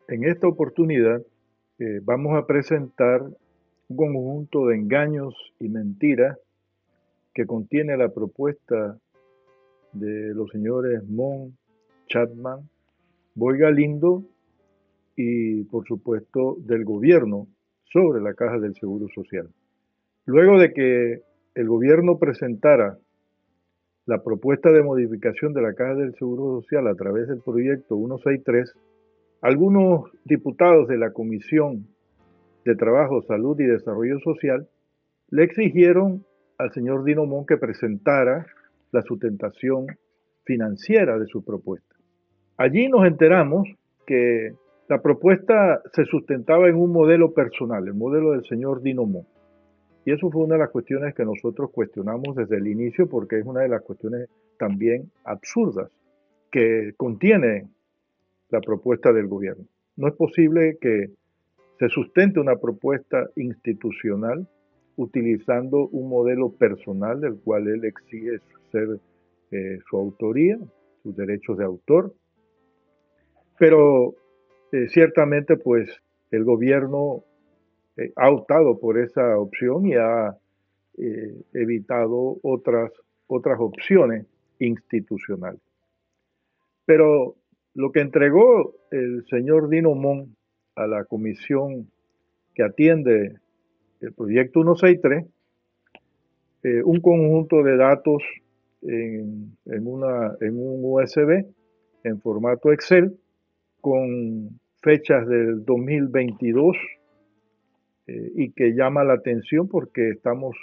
En esta oportunidad vamos a presentar un conjunto de engaños y mentiras que contiene la propuesta de los señores Mon, Chapman, Boy Galindo y, por supuesto, del gobierno sobre la Caja del Seguro Social. Luego de que el gobierno presentara la propuesta de modificación de la Caja del Seguro Social a través del proyecto 163, algunos diputados de la Comisión de Trabajo, Salud y Desarrollo Social le exigieron al señor Dino Mon que presentara la sustentación financiera de su propuesta. Allí nos enteramos que la propuesta se sustentaba en un modelo personal, el modelo del señor Dino Mon. Y eso fue una de las cuestiones que nosotros cuestionamos desde el inicio porque es una de las cuestiones también absurdas que contiene la propuesta del gobierno. No es posible que se sustente una propuesta institucional utilizando un modelo personal del cual él exige ser su autoría, sus derechos de autor, pero ciertamente pues el gobierno ha optado por esa opción y ha evitado otras opciones institucionales. Pero lo que entregó el señor Dino Mon a la comisión que atiende el proyecto 163, un conjunto de datos en un USB en formato Excel con fechas del 2022 y que llama la atención porque estamos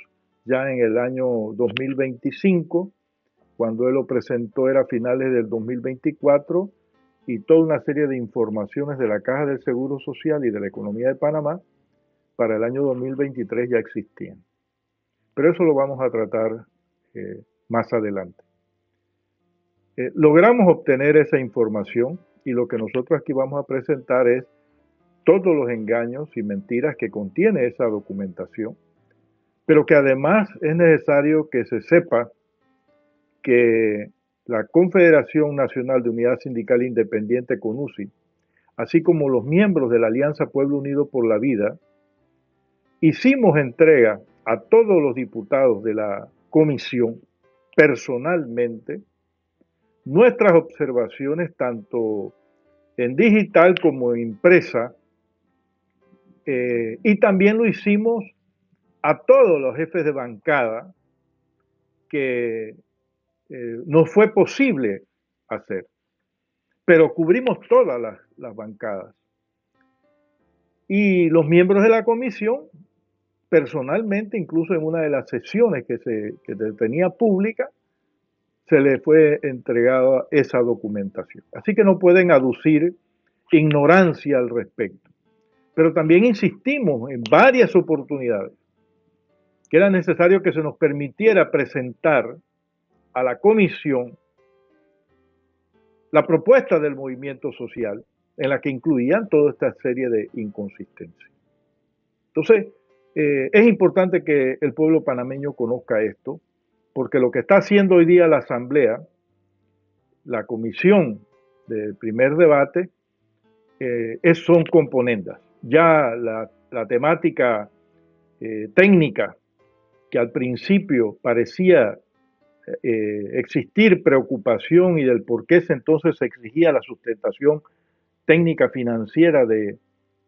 ya en el año 2025, cuando él lo presentó era a finales del 2024 y toda una serie de informaciones de la Caja del Seguro Social y de la economía de Panamá para el año 2023 ya existían. Pero eso lo vamos a tratar más adelante. Logramos obtener esa información y lo que nosotros aquí vamos a presentar es todos los engaños y mentiras que contiene esa documentación, pero que además es necesario que se sepa que la Confederación Nacional de Unidad Sindical Independiente, CONUSI, así como los miembros de la Alianza Pueblo Unido por la Vida, hicimos entrega a todos los diputados de la comisión personalmente nuestras observaciones tanto en digital como en impresa, y también lo hicimos a todos los jefes de bancada que no fue posible hacer, pero cubrimos todas las bancadas. Y los miembros de la comisión, personalmente, incluso en una de las sesiones que tenía pública, se les fue entregada esa documentación. Así que no pueden aducir ignorancia al respecto. Pero también insistimos en varias oportunidades que era necesario que se nos permitiera presentar a la comisión la propuesta del movimiento social en la que incluían toda esta serie de inconsistencias. Entonces, es importante que el pueblo panameño conozca esto, porque lo que está haciendo hoy día la Asamblea, la comisión del primer debate, son componendas. Ya la temática técnica que al principio parecía existir preocupación y del por qué entonces se exigía la sustentación técnica financiera de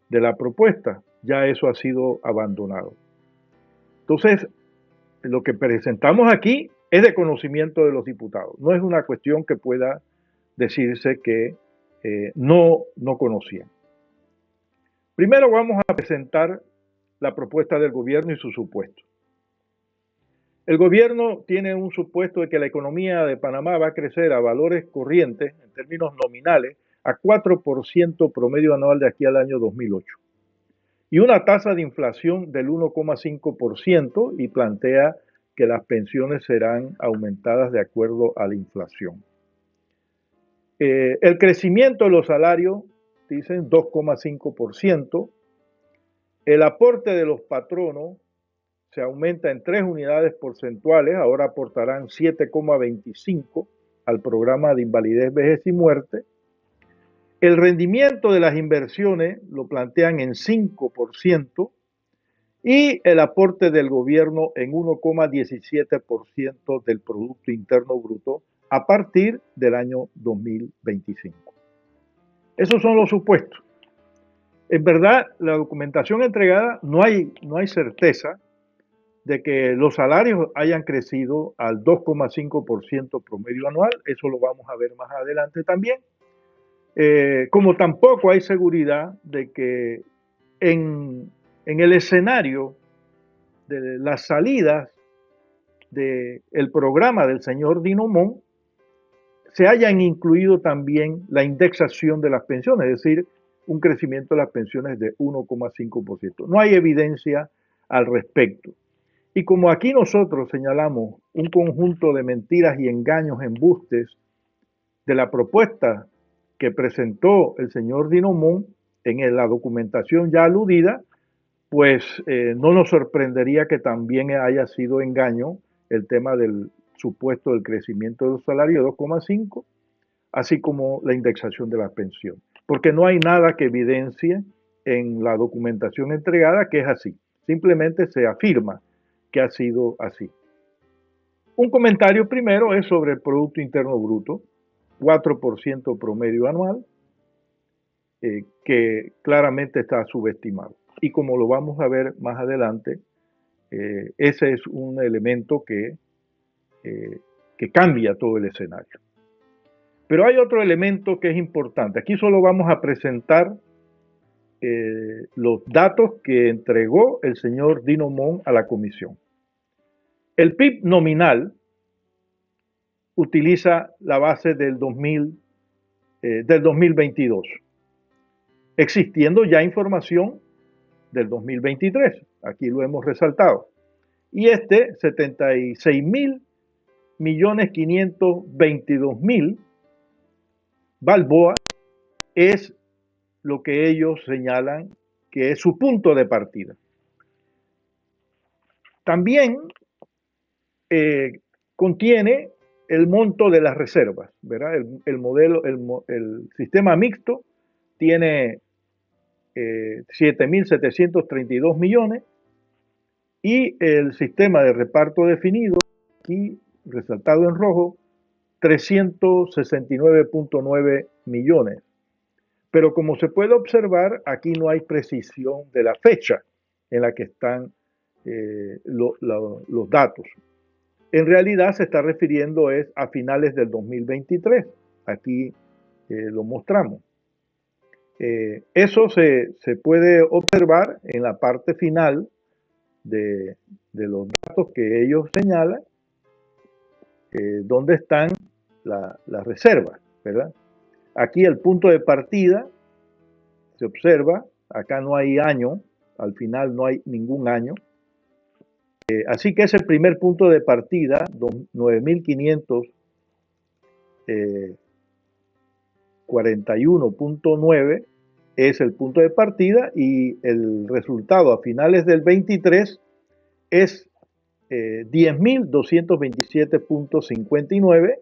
la propuesta, ya eso ha sido abandonado. Entonces, lo que presentamos aquí es de conocimiento de los diputados, no es una cuestión que pueda decirse que no conocían. Primero vamos a presentar la propuesta del gobierno y su supuesto. El gobierno tiene un supuesto de que la economía de Panamá va a crecer a valores corrientes, en términos nominales, a 4% promedio anual de aquí al año 2008. Y una tasa de inflación del 1,5% y plantea que las pensiones serán aumentadas de acuerdo a la inflación. El crecimiento de los salarios, dicen 2,5%. El aporte de los patronos se aumenta en 3 unidades porcentuales, ahora aportarán 7,25 al programa de invalidez, vejez y muerte. El rendimiento de las inversiones lo plantean en 5% y el aporte del gobierno en 1,17% del Producto Interno Bruto a partir del año 2025. Esos son los supuestos. En verdad, la documentación entregada no hay certeza de que los salarios hayan crecido al 2,5% promedio anual, eso lo vamos a ver más adelante también, como tampoco hay seguridad de que en el escenario de las salidas del programa del señor Dinomón se hayan incluido también la indexación de las pensiones, es decir, un crecimiento de las pensiones de 1,5%. No hay evidencia al respecto. Y como aquí nosotros señalamos un conjunto de mentiras y engaños, embustes de la propuesta que presentó el señor Dinomón en la documentación ya aludida, pues no nos sorprendería que también haya sido engaño el tema del supuesto del crecimiento de los salarios de 2,5, así como la indexación de la pensión, porque no hay nada que evidencie en la documentación entregada que es así, simplemente se afirma que ha sido así. Un comentario primero es sobre el Producto Interno Bruto, 4% promedio anual, que claramente está subestimado. Y como lo vamos a ver más adelante, ese es un elemento que cambia todo el escenario. Pero hay otro elemento que es importante. Aquí solo vamos a presentar los datos que entregó el señor Dinomón a la comisión. El PIB nominal utiliza la base del 2022, existiendo ya información del 2023. Aquí lo hemos resaltado. Y 76.522.000 balboas es lo que ellos señalan que es su punto de partida. También contiene el monto de las reservas, ¿verdad? El sistema mixto tiene 7.732 millones y el sistema de reparto definido, aquí resaltado en rojo, 369.9 millones. Pero como se puede observar, aquí no hay precisión de la fecha en la que están los datos. En realidad se está refiriendo a finales del 2023. Aquí lo mostramos. Eso se puede observar en la parte final de los datos que ellos señalan, donde están las reservas, ¿verdad? Aquí el punto de partida se observa, acá no hay año, al final no hay ningún año. Así que ese primer punto de partida, 9.541.9, es el punto de partida y el resultado a finales del 23 es 10.227.59,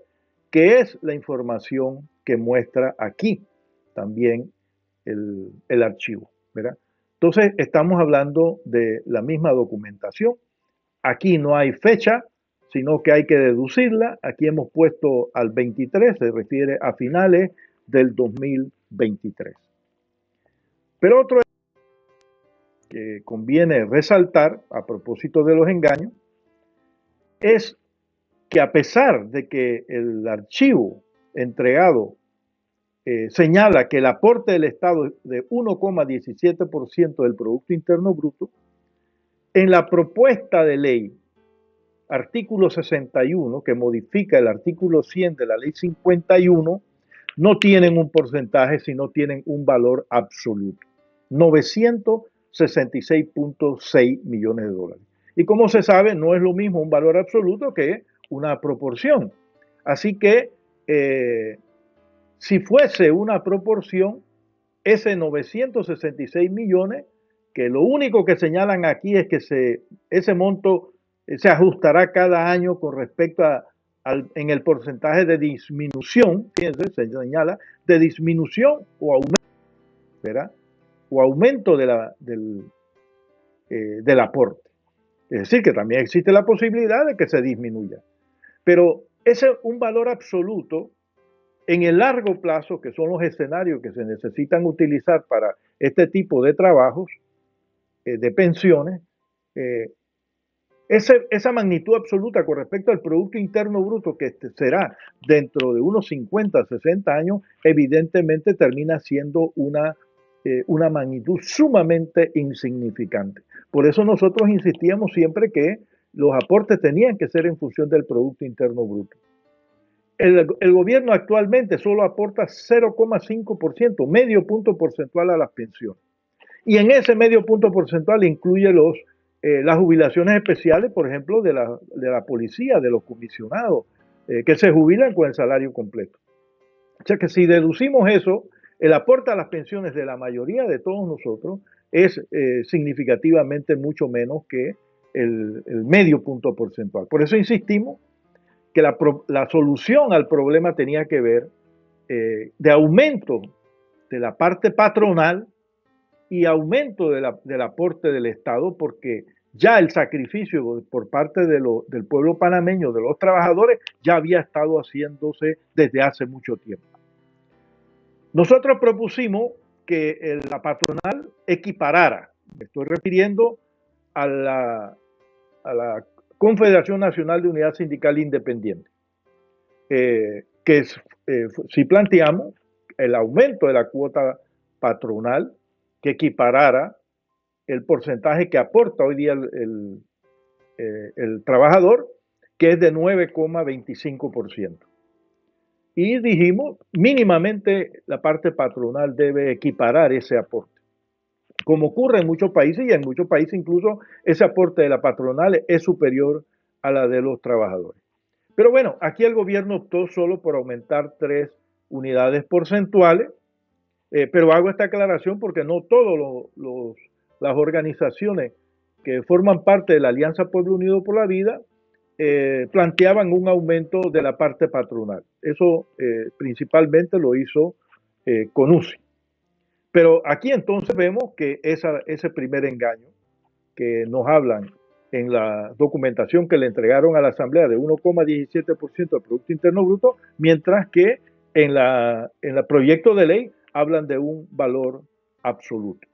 que es la información que muestra aquí también el archivo, ¿verdad? Entonces estamos hablando de la misma documentación. Aquí no hay fecha, sino que hay que deducirla. Aquí hemos puesto al 23, se refiere a finales del 2023. Pero otro que conviene resaltar a propósito de los engaños es que a pesar de que el archivo entregado señala que el aporte del Estado es de 1,17% del Producto Interno Bruto, en la propuesta de ley, artículo 61, que modifica el artículo 100 de la ley 51, no tienen un porcentaje, sino tienen un valor absoluto, 966.6 millones de dólares. Y como se sabe, no es lo mismo un valor absoluto que una proporción. Así que si fuese una proporción, ese 966 millones, que lo único que señalan aquí es que ese monto se ajustará cada año con respecto en el porcentaje de disminución, fíjense, se señala, de disminución o aumento, ¿verdad? O aumento del aporte. Es decir, que también existe la posibilidad de que se disminuya. Pero ese es un valor absoluto en el largo plazo, que son los escenarios que se necesitan utilizar para este tipo de trabajos, de pensiones, eh, esa magnitud absoluta con respecto al Producto Interno Bruto, que será dentro de unos 50, 60 años, evidentemente termina siendo una magnitud sumamente insignificante. Por eso nosotros insistíamos siempre que los aportes tenían que ser en función del Producto Interno Bruto. El gobierno actualmente solo aporta 0,5%, medio punto porcentual a las pensiones. Y en ese medio punto porcentual incluye las jubilaciones especiales, por ejemplo, de la policía, de los comisionados, que se jubilan con el salario completo. O sea que si deducimos eso, el aporte a las pensiones de la mayoría de todos nosotros es significativamente mucho menos que el medio punto porcentual. Por eso insistimos que la solución al problema tenía que ver de aumento de la parte patronal y aumento del aporte del Estado, porque ya el sacrificio por parte del pueblo panameño, de los trabajadores, ya había estado haciéndose desde hace mucho tiempo. Nosotros propusimos que la patronal equiparara, me estoy refiriendo a la Confederación Nacional de Unidad Sindical Independiente, si planteamos el aumento de la cuota patronal que equiparara el porcentaje que aporta hoy día el trabajador, que es de 9,25%. Y dijimos, mínimamente la parte patronal debe equiparar ese aporte, como ocurre en muchos países, y en muchos países incluso ese aporte de la patronal es superior a la de los trabajadores. Pero bueno, aquí el gobierno optó solo por aumentar 3 unidades porcentuales, pero hago esta aclaración porque no todas las organizaciones que forman parte de la Alianza Pueblo Unido por la Vida planteaban un aumento de la parte patronal. Eso principalmente lo hizo CONUSI. Pero aquí entonces vemos que ese primer engaño que nos hablan en la documentación que le entregaron a la Asamblea de 1,17% del Producto Interno Bruto, mientras que en el proyecto de ley hablan de un valor absoluto.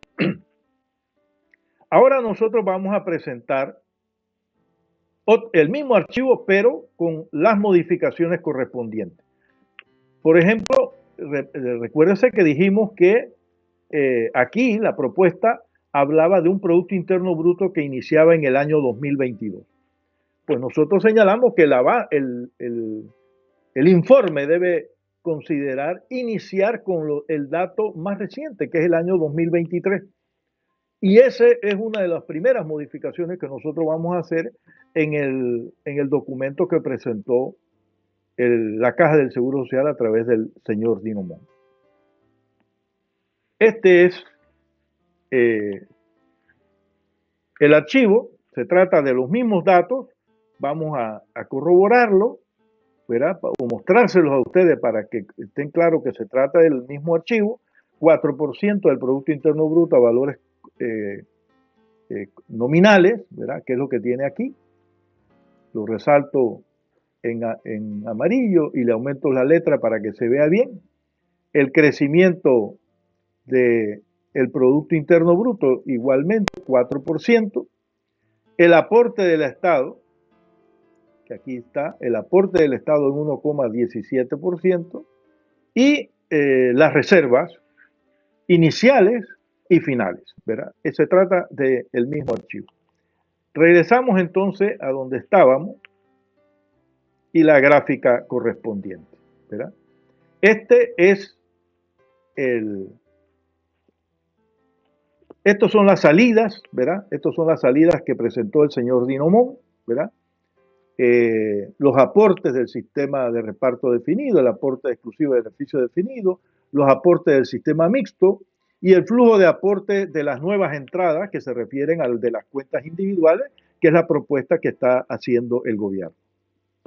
Ahora nosotros vamos a presentar el mismo archivo, pero con las modificaciones correspondientes. Por ejemplo, recuérdense que dijimos que aquí la propuesta hablaba de un Producto Interno Bruto que iniciaba en el año 2022. Pues nosotros señalamos que el informe debe considerar iniciar con el dato más reciente, que es el año 2023. Y esa es una de las primeras modificaciones que nosotros vamos a hacer en el documento que presentó la Caja del Seguro Social a través del señor Dino Montt. Este es el archivo, se trata de los mismos datos, vamos a corroborarlo, ¿verdad? O mostrárselos a ustedes para que estén claros que se trata del mismo archivo, 4% del Producto Interno Bruto a valores nominales, ¿verdad? Que es lo que tiene aquí. Lo resalto en amarillo y le aumento la letra para que se vea bien. El crecimiento del Producto Interno Bruto igualmente 4%. El aporte del Estado, que aquí está, el aporte del Estado en 1,17%, y las reservas iniciales y finales, ¿verdad? Se trata del mismo archivo. Regresamos entonces a donde estábamos y la gráfica correspondiente, ¿verdad? Estos son las salidas, ¿verdad? Estas son las salidas que presentó el señor Dino Montt, ¿verdad? Los aportes del sistema de reparto definido, el aporte exclusivo de beneficio definido, los aportes del sistema mixto y el flujo de aportes de las nuevas entradas que se refieren al de las cuentas individuales, que es la propuesta que está haciendo el gobierno.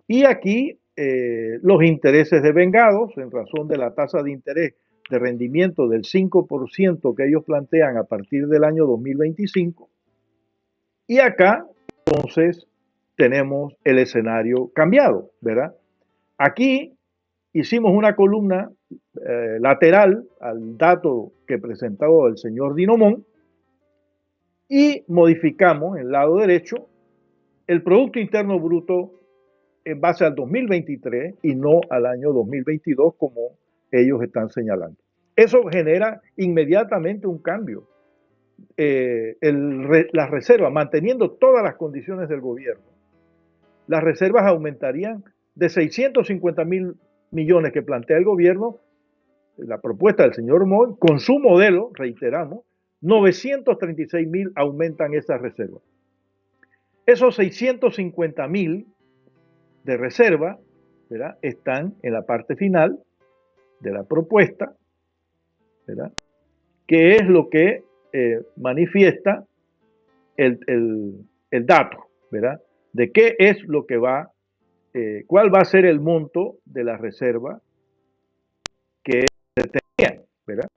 Y aquí los intereses devengados en razón de la tasa de interés de rendimiento del 5% que ellos plantean a partir del año 2025. Y acá, entonces, tenemos el escenario cambiado, ¿verdad? Aquí hicimos una columna lateral al dato que presentaba el señor Dinomón y modificamos en el lado derecho el Producto Interno Bruto en base al 2023 y no al año 2022 como ellos están señalando. Eso genera inmediatamente un cambio. Las reservas, manteniendo todas las condiciones del gobierno, las reservas aumentarían de 650.000 millones que plantea el gobierno, la propuesta del señor Moy, con su modelo, reiteramos, 936.000 aumentan esas reservas. Esos 650.000 de reserva, ¿verdad?, están en la parte final de la propuesta, ¿verdad?, que es lo que manifiesta el dato, ¿verdad?, de qué es lo que va, cuál va a ser el monto de la reserva que se tenía, ¿verdad?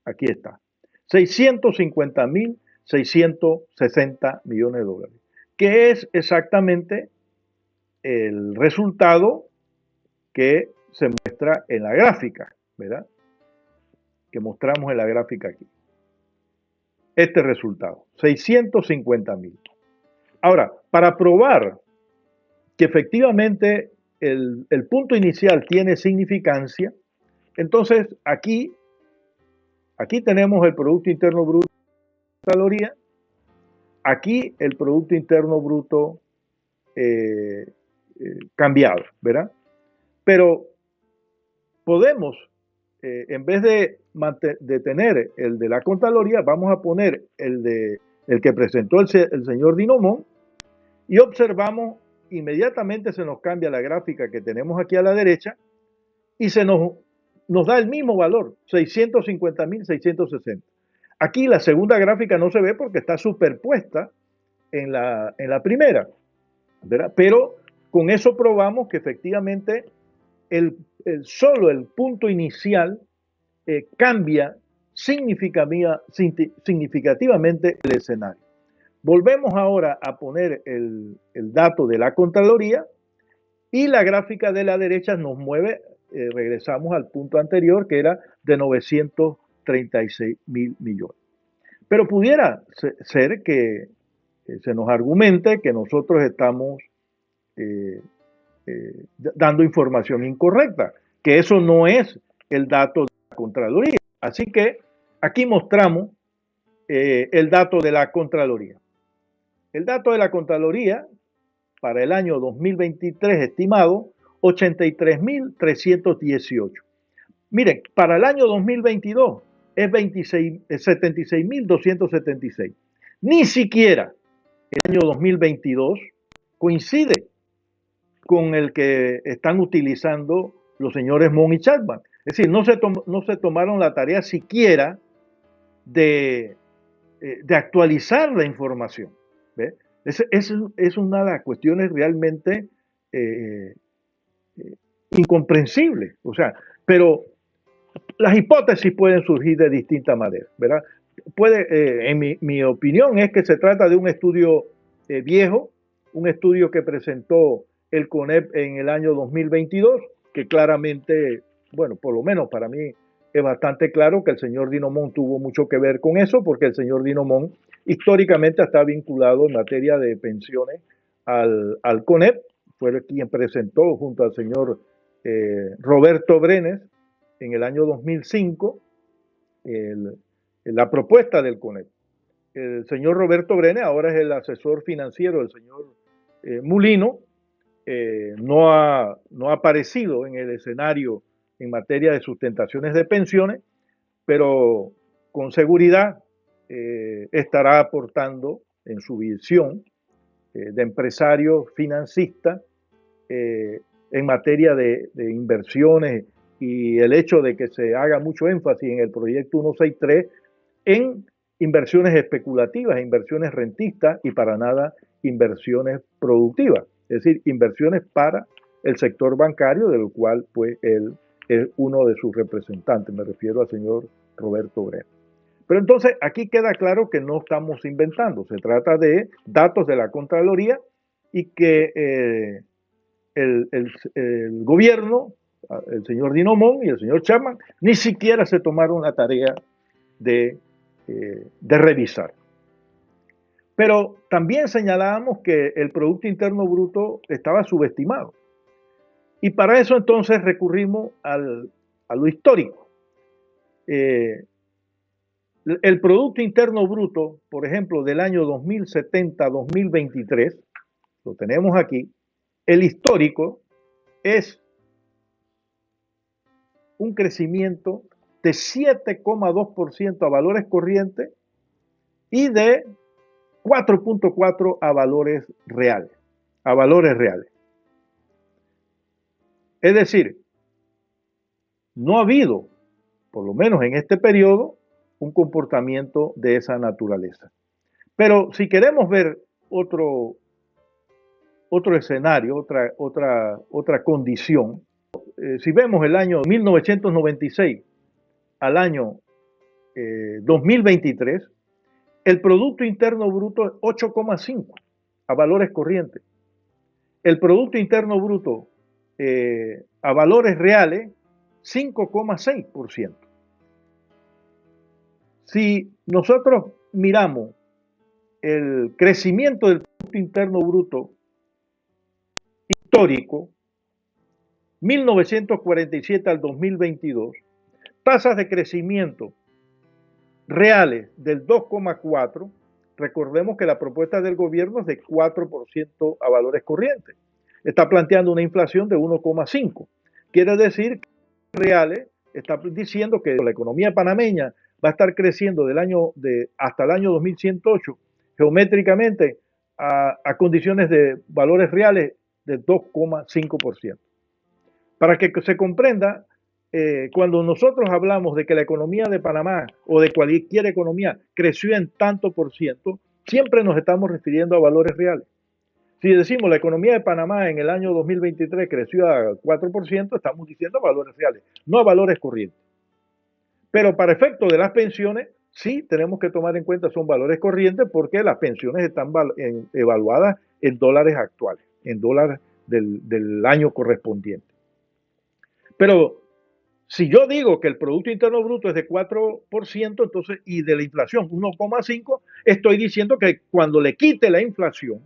Aquí está. 650.660 millones de dólares, que es exactamente el resultado que se muestra en la gráfica, ¿verdad? Que mostramos en la gráfica aquí. Este resultado, 650.000. Ahora, para probar que efectivamente el punto inicial tiene significancia, entonces aquí tenemos el Producto Interno Bruto de caloría, aquí el Producto Interno Bruto cambiado, ¿verdad? Pero podemos, en vez de tener el de la Contraloría, vamos a poner el que presentó el señor Dinomón y observamos, inmediatamente se nos cambia la gráfica que tenemos aquí a la derecha y nos da el mismo valor, 650.660. Aquí la segunda gráfica no se ve porque está superpuesta en la primera, ¿verdad? Pero con eso probamos que efectivamente solo el punto inicial cambia significativamente el escenario. Volvemos ahora a poner el dato de la Contraloría y la gráfica de la derecha nos mueve, regresamos al punto anterior que era de 936.000 millones. Pero pudiera ser que se nos argumente que nosotros estamos dando información incorrecta, que eso no es el dato de la Contraloría. Así que aquí mostramos el dato de la Contraloría. El dato de la Contraloría para el año 2023 estimado 83.318. Miren, para el año 2022 es 76.276. Ni siquiera el año 2022 coincide con el que están utilizando los señores Mon y Chapman. Es decir, no se tomaron la tarea siquiera de actualizar la información. ¿Ve? Es una de las cuestiones realmente incomprensibles. O sea, pero las hipótesis pueden surgir de distintas maneras, ¿verdad? En mi opinión es que se trata de un estudio viejo, un estudio que presentó el CONEP en el año 2022, que claramente, bueno, por lo menos para mí es bastante claro que el señor Dinomón tuvo mucho que ver con eso, porque el señor Dinomón históricamente está vinculado en materia de pensiones al CONEP, fue quien presentó junto al señor Roberto Brenes en el año 2005 la propuesta del CONEP. El señor Roberto Brenes ahora es el asesor financiero del señor Mulino, no ha aparecido en el escenario en materia de sustentaciones de pensiones, pero con seguridad estará aportando en su visión de empresario financista en materia de inversiones y el hecho de que se haga mucho énfasis en el proyecto 163 en inversiones especulativas, inversiones rentistas y para nada inversiones productivas, es decir, inversiones para el sector bancario, del cual pues él es uno de sus representantes, me refiero al señor Roberto Breno. Pero entonces aquí queda claro que no estamos inventando, se trata de datos de la Contraloría y que el gobierno, el señor Dinomón y el señor Chapman, ni siquiera se tomaron la tarea de revisar. Pero también señalábamos que el Producto Interno Bruto estaba subestimado. Y para eso entonces recurrimos a lo histórico. El Producto Interno Bruto, por ejemplo, del año 2070-2023, lo tenemos aquí, el histórico es un crecimiento de 7,2% a valores corrientes y de 4,4 a valores reales, Es decir, no ha habido, por lo menos en este periodo, un comportamiento de esa naturaleza. Pero si queremos ver otro escenario, otra condición, si vemos el año 1996 al año 2023, el Producto Interno Bruto es 8,5 a valores corrientes. El Producto Interno Bruto a valores reales, 5,6%. Si nosotros miramos el crecimiento del Producto Interno Bruto histórico, 1947 al 2022, tasas de crecimiento reales del 2,4%, recordemos que la propuesta del gobierno es de 4% a valores corrientes. Está planteando una inflación de 1,5%. Quiere decir que reales está diciendo que la economía panameña va a estar creciendo hasta el año 2108 geométricamente a condiciones de valores reales de 2,5%. Para que se comprenda, cuando nosotros hablamos de que la economía de Panamá o de cualquier economía creció en tanto por ciento, siempre nos estamos refiriendo a valores reales. Si decimos la economía de Panamá en el año 2023 creció a 4%, estamos diciendo valores reales, no a valores corrientes. Pero para efecto de las pensiones, sí tenemos que tomar en cuenta son valores corrientes porque las pensiones están evaluadas en dólares actuales, en dólares del año correspondiente. Pero si yo digo que el Producto Interno Bruto es de 4%, entonces, y de la inflación 1,5%, estoy diciendo que cuando le quite la inflación,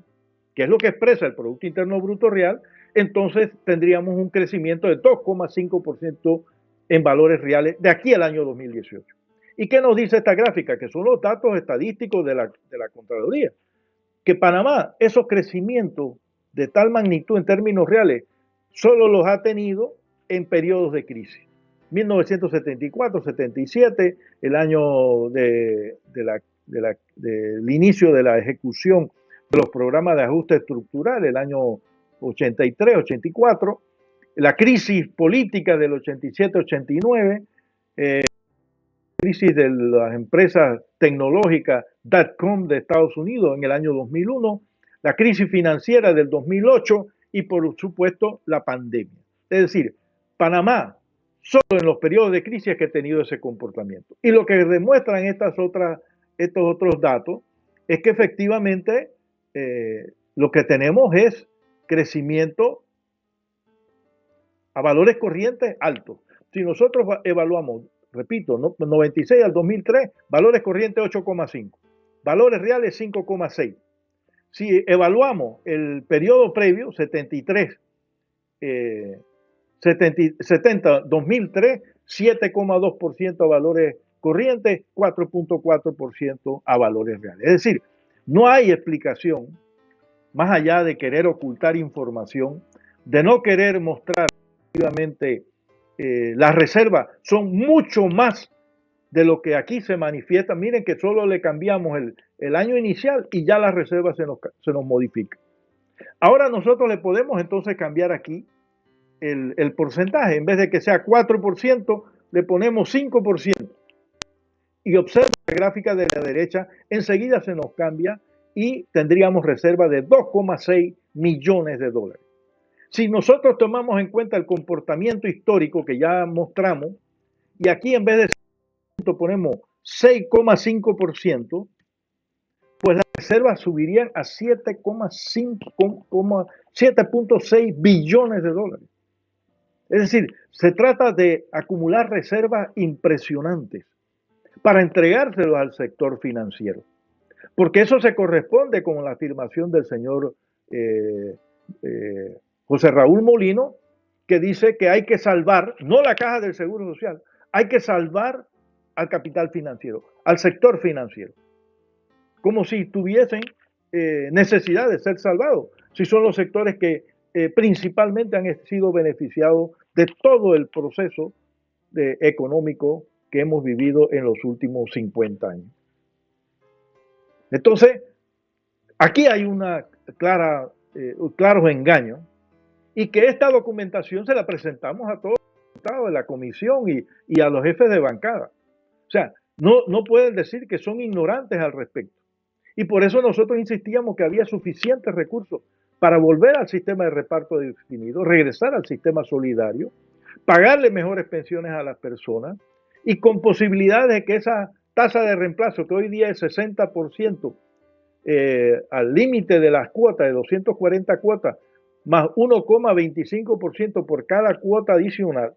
que es lo que expresa el Producto Interno Bruto real, entonces tendríamos un crecimiento de 2,5% en valores reales de aquí al año 2018. ¿Y qué nos dice esta gráfica? Que son los datos estadísticos de la Contraloría. Que Panamá, esos crecimientos de tal magnitud en términos reales, solo los ha tenido en periodos de crisis. 1974, 77, el año del inicio de la ejecución de los programas de ajuste estructural, el año 83, 84, la crisis política del 87, 89, crisis de las empresas tecnológicas .com de Estados Unidos en el año 2001, la crisis financiera del 2008 y por supuesto la pandemia. Es decir, Panamá solo en los periodos de crisis que ha tenido ese comportamiento. Y lo que demuestran estos otros datos es que efectivamente lo que tenemos es crecimiento a valores corrientes altos. Si nosotros evaluamos, repito, 96 al 2003, valores corrientes 8,5, valores reales 5,6. Si evaluamos el periodo previo, 73, 70, 2003, 7,2% a valores corrientes, 4,4% a valores reales. Es decir, no hay explicación, más allá de querer ocultar información, de no querer mostrar efectivamente las reservas son mucho más de lo que aquí se manifiesta. Miren que solo le cambiamos el año inicial y ya las reservas se nos modifican. Ahora nosotros le podemos entonces cambiar aquí el porcentaje. En vez de que sea 4%, le ponemos 5%. Y observa la gráfica de la derecha, enseguida se nos cambia y tendríamos reserva de 2,6 millones de dólares. Si nosotros tomamos en cuenta el comportamiento histórico que ya mostramos, y aquí en vez de 6% ponemos 6,5%, pues las reservas subirían a 7,6 billones de dólares. Es decir, se trata de acumular reservas impresionantes para entregárselos al sector financiero, porque eso se corresponde con la afirmación del señor eh, José Raúl Molino, que dice que hay que salvar, no la caja del Seguro Social, hay que salvar al capital financiero, al sector financiero, como si tuviesen necesidad de ser salvados, si son los sectores que principalmente han sido beneficiados de todo el proceso económico que hemos vivido en los últimos 50 años. Entonces, aquí hay una claros engaños y que esta documentación se la presentamos a todos los diputados de la comisión y a los jefes de bancada. O sea, no pueden decir que son ignorantes al respecto. Y por eso nosotros insistíamos que había suficientes recursos para volver al sistema de reparto definido, regresar al sistema solidario, pagarle mejores pensiones a las personas y con posibilidades de que esa tasa de reemplazo, que hoy día es 60%, al límite de las cuotas, de 240 cuotas, más 1,25% por cada cuota adicional,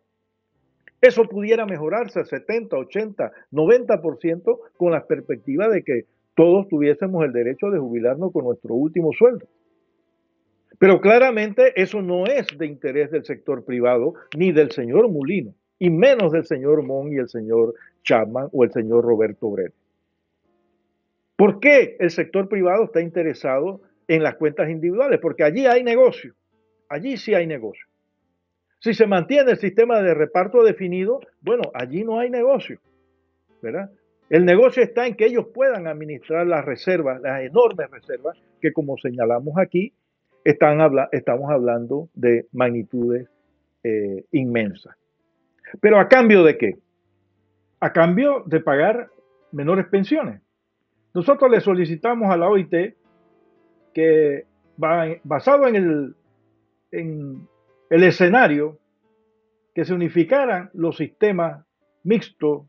eso pudiera mejorarse a 70, 80, 90% con la perspectiva de que todos tuviésemos el derecho de jubilarnos con nuestro último sueldo. Pero claramente eso no es de interés del sector privado ni del señor Mulino, y menos del señor Mon y el señor Chapman o el señor Roberto Brett. ¿Por qué el sector privado está interesado en las cuentas individuales? Porque allí hay negocio, allí sí hay negocio. Si se mantiene el sistema de reparto definido, bueno, allí no hay negocio, ¿verdad? El negocio está en que ellos puedan administrar las reservas, las enormes reservas, que como señalamos aquí, estamos hablando de magnitudes inmensas. ¿Pero a cambio de qué? A cambio de pagar menores pensiones. Nosotros le solicitamos a la OIT que, basado en el escenario, que se unificaran los sistemas mixtos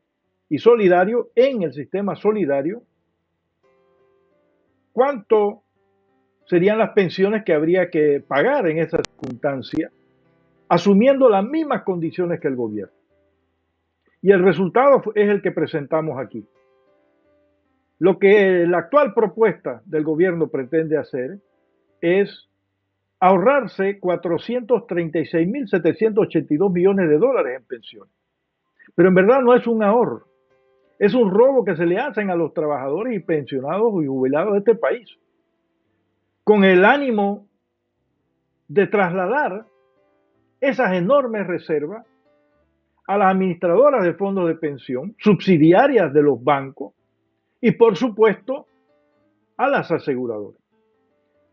y solidarios en el sistema solidario, ¿cuánto serían las pensiones que habría que pagar en esa circunstancia, asumiendo las mismas condiciones que el gobierno? Y el resultado es el que presentamos aquí. Lo que la actual propuesta del gobierno pretende hacer es ahorrarse 436.782 millones de dólares en pensiones. Pero en verdad no es un ahorro, es un robo que se le hacen a los trabajadores y pensionados y jubilados de este país, con el ánimo de trasladar esas enormes reservas a las administradoras de fondos de pensión, subsidiarias de los bancos y por supuesto a las aseguradoras.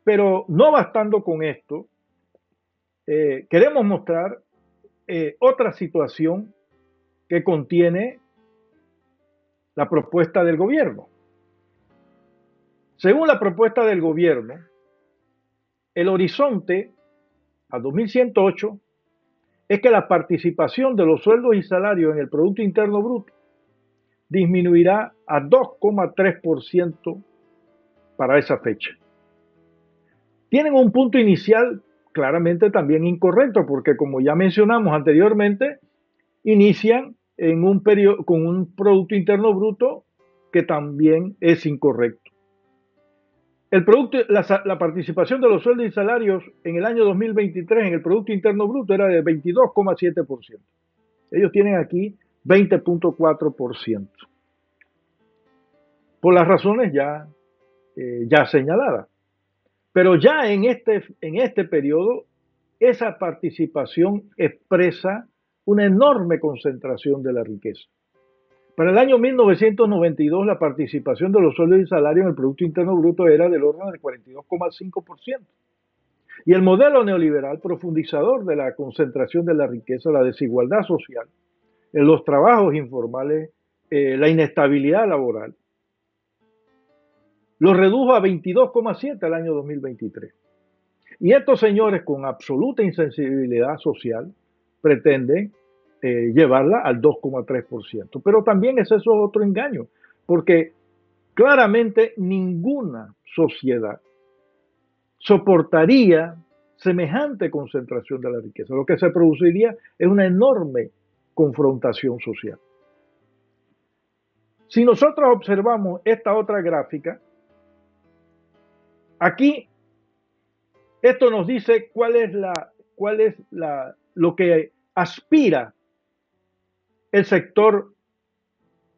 Pero no bastando con esto, queremos mostrar otra situación que contiene la propuesta del gobierno. Según la propuesta del gobierno, el horizonte a 2108 es que la participación de los sueldos y salarios en el Producto Interno Bruto disminuirá a 2,3% para esa fecha. Tienen un punto inicial claramente también incorrecto, porque como ya mencionamos anteriormente, inician en un periodo con un Producto Interno Bruto que también es incorrecto. La participación de los sueldos y salarios en el año 2023 en el Producto Interno Bruto era de 22,7%. Ellos tienen aquí 20,4%. Por las razones ya señaladas. Pero ya en este periodo, esa participación expresa una enorme concentración de la riqueza. Para el año 1992, la participación de los sueldos y salarios en el Producto Interno Bruto era del orden del 42,5%. Y el modelo neoliberal, profundizador de la concentración de la riqueza, la desigualdad social, en los trabajos informales, la inestabilidad laboral, lo redujo a 22,7 al año 2023. Y estos señores con absoluta insensibilidad social pretenden llevarla al 2,3%. Pero también eso es otro engaño, porque claramente ninguna sociedad soportaría semejante concentración de la riqueza. Lo que se produciría es una enorme confrontación social. Si nosotros observamos esta otra gráfica, aquí esto nos dice lo que aspira el sector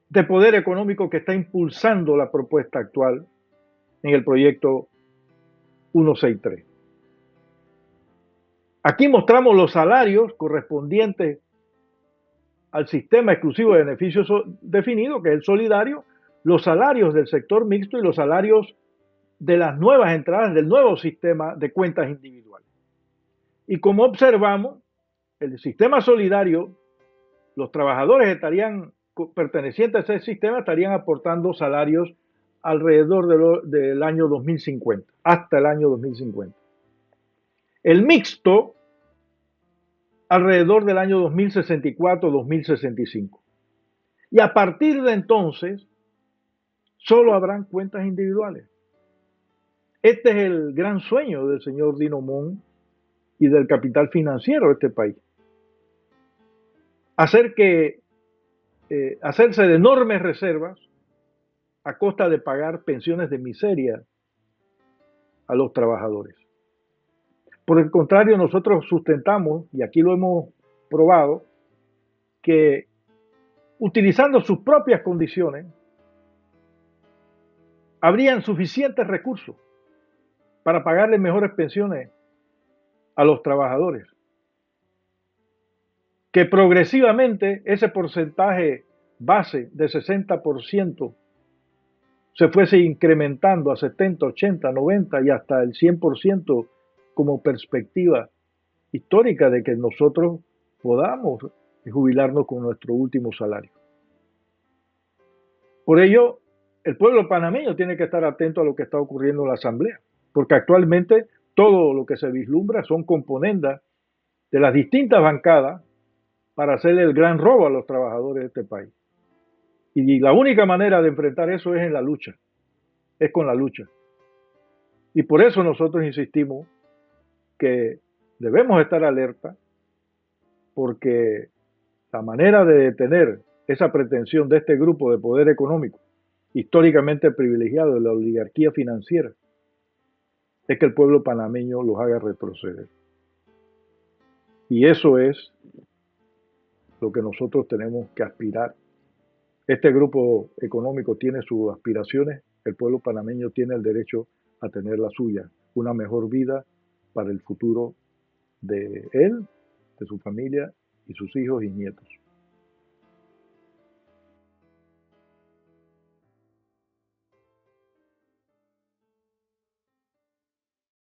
de poder económico que está impulsando la propuesta actual en el proyecto 163. Aquí mostramos los salarios correspondientes al sistema exclusivo de beneficios definido, que es el solidario, los salarios del sector mixto y los salarios de las nuevas entradas del nuevo sistema de cuentas individuales. Y como observamos, el sistema solidario, los trabajadores estarían pertenecientes a ese sistema estarían aportando salarios alrededor del año 2050, hasta el año 2050. El mixto, alrededor del año 2064-2065. Y a partir de entonces, solo habrán cuentas individuales. Este es el gran sueño del señor Dino Mon y del capital financiero de este país. Hacerse de enormes reservas a costa de pagar pensiones de miseria a los trabajadores. Por el contrario, nosotros sustentamos, y aquí lo hemos probado, que utilizando sus propias condiciones, habrían suficientes recursos para pagarle mejores pensiones a los trabajadores. Que progresivamente ese porcentaje base de 60% se fuese incrementando a 70, 80, 90 y hasta el 100% como perspectiva histórica de que nosotros podamos jubilarnos con nuestro último salario. Por ello, el pueblo panameño tiene que estar atento a lo que está ocurriendo en la Asamblea, porque actualmente todo lo que se vislumbra son componendas de las distintas bancadas para hacerle el gran robo a los trabajadores de este país. Y la única manera de enfrentar eso es en la lucha, es con la lucha. Y por eso nosotros insistimos que debemos estar alerta, porque la manera de detener esa pretensión de este grupo de poder económico, históricamente privilegiado de la oligarquía financiera, es que el pueblo panameño los haga retroceder. Y eso es lo que nosotros tenemos que aspirar. Este grupo económico tiene sus aspiraciones, el pueblo panameño tiene el derecho a tener la suya, una mejor vida para el futuro de él, de su familia y sus hijos y nietos.